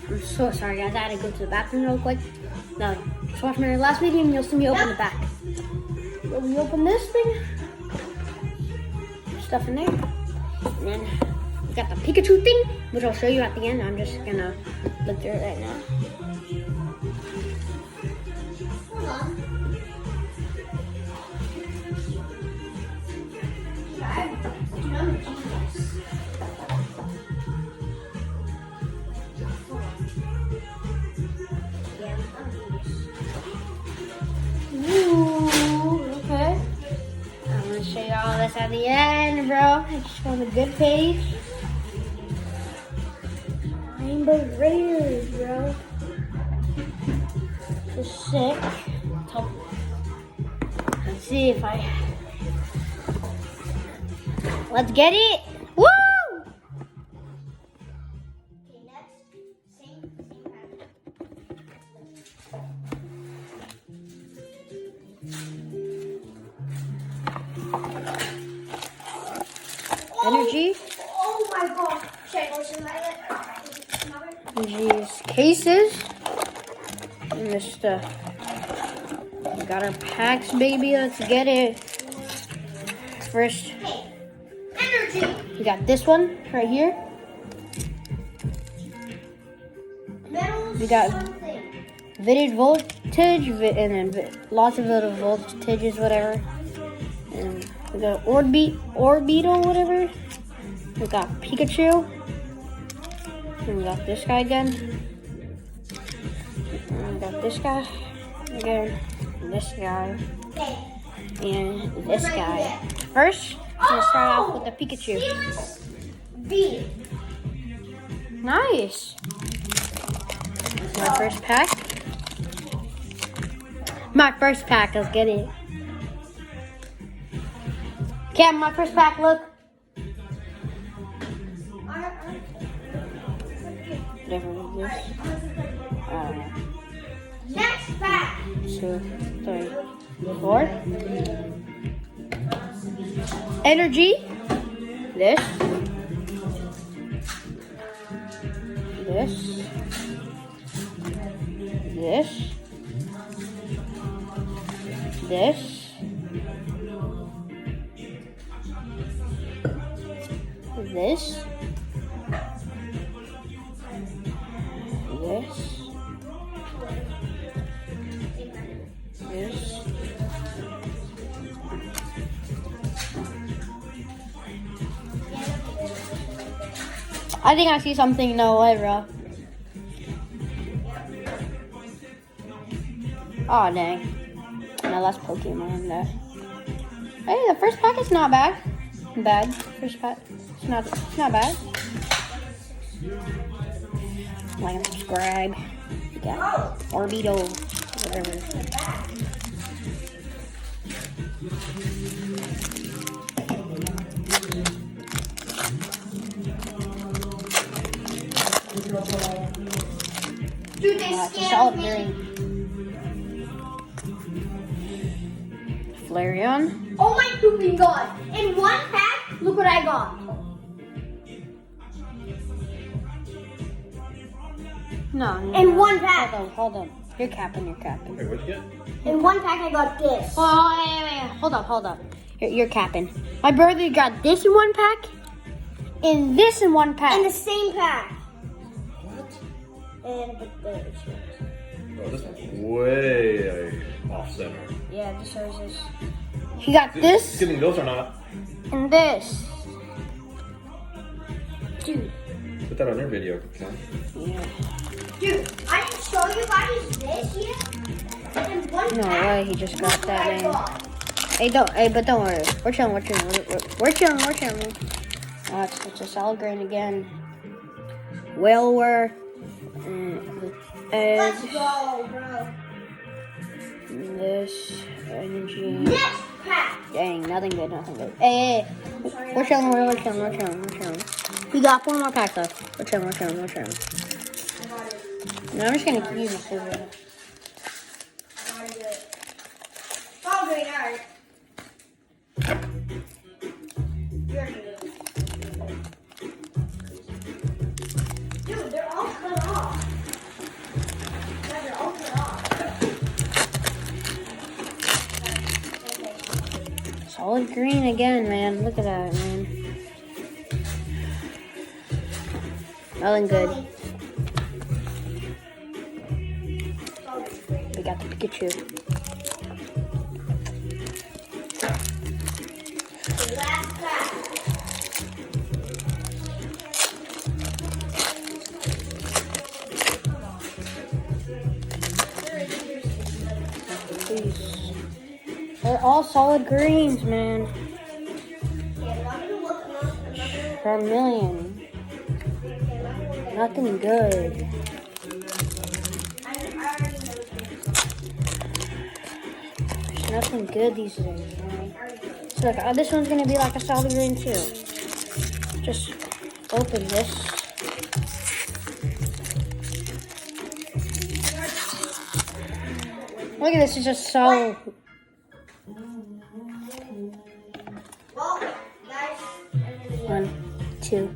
I'm so sorry, guys. I had to go to the bathroom real quick. Now, just watch my last video and you'll see me open the back. So we open this thing. Stuff in there. And then we got the Pikachu thing, which I'll show you at the end. I'm just gonna look through it right now. Hold on. Ooh, okay. I'm gonna show you all this at the end, bro. I just found a good page. Rainbow Raiders, bro. This is sick. Let's see if I. Let's get it. Woo! Okay, next. Same pattern. Energy. Oh my god. Should I go to my Energy's cases. And this stuff. We got our packs, baby. Let's get it. First, Hey, energy. we got this one right here. Metals. We got something. Vivid voltage, and then lots of little voltages, whatever. And we got orbital, whatever. We got Pikachu. And we got this guy again. And we got this guy again. And this guy. Okay. And this guy. First, I'm gonna start off with the Pikachu. Felix B. Nice. My first pack. My first pack, let's get it. Cam, my first pack, look. Whatever it is. I don't know. Next pack. 2, 3, 4. Energy. This. This. This. This. This. This. This. I think I see something in the way, bro. Oh dang. No, that's Pokemon there. Hey, the first pack is not bad. First pack. It's not bad. Like and subscribe. Yeah. Orbital. Whatever. Dude, they It's a scanned solid me. green. Flareon. Oh my freaking god. In one pack, look what I got. No. In one pack. Hold on. You're capping. Wait, what'd you get? In one pack, I got this. Oh, wait. Hold up. You're capping. My brother got this in one pack, and this in one pack. In the same pack. What? And the Oh, this one's way off center. Yeah, this shows this. He got this Excuse me, those are not. and this. Dude. Put that on your video, Ken. Yeah. Dude, I can show you guys this here. In one No pack, way, he just got look what that, I man. got. But don't worry. We're chilling. We're chilling. Oh, it's a solid grain again. Well worth. Let's Eggs. go, bro. This energy. Next pack. Dang, nothing good. Hey. We're chilling. We got 4 more packs left. We're chilling. No, I'm just gonna keep using silver. Oh, great, alright. Dude, they're all cut off. Solid green again, man. Look at that, man. Nothing good. We got the Pikachu. Last pack. Please. They're all solid greens, man. For a million. Nothing good. There's nothing good these days, man. So look, this one's gonna be like a solid green too. Just open this. Look at this, it's just so. Well, guys. 1, 2,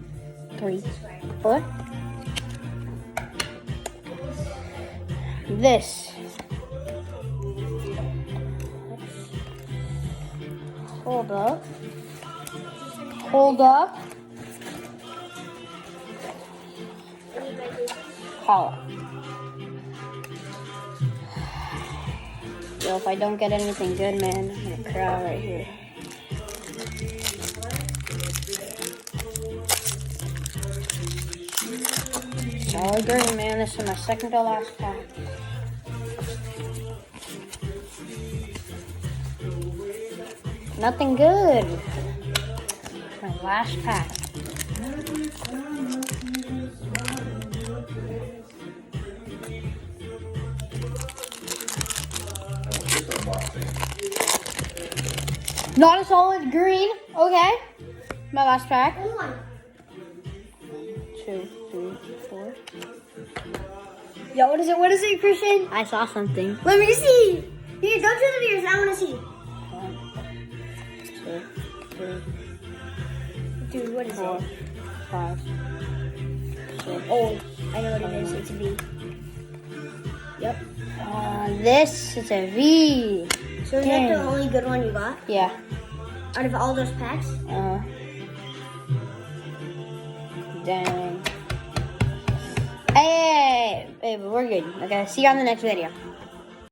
3, 4. This. Hold up. Hold up. Hollow. Yo, if I don't get anything good, man, I'm gonna cry right here. Solid green, man. This is my second to last pack. Nothing good. My last pack. Not a solid green. Okay. My last pack. 2, 3, 4. Yo, what is it? What is it, Christian? I saw something. Let me see. Here, go to the viewers. I want to see. 1, 2, 3, Dude, what is 4, it? 5, 6. Oh, I know what it is. It's a V. Yep. This is a V. So is that the only good one you got Yeah. out of all those packs? Dang. Hey, but we're good. Okay, see you on the next video.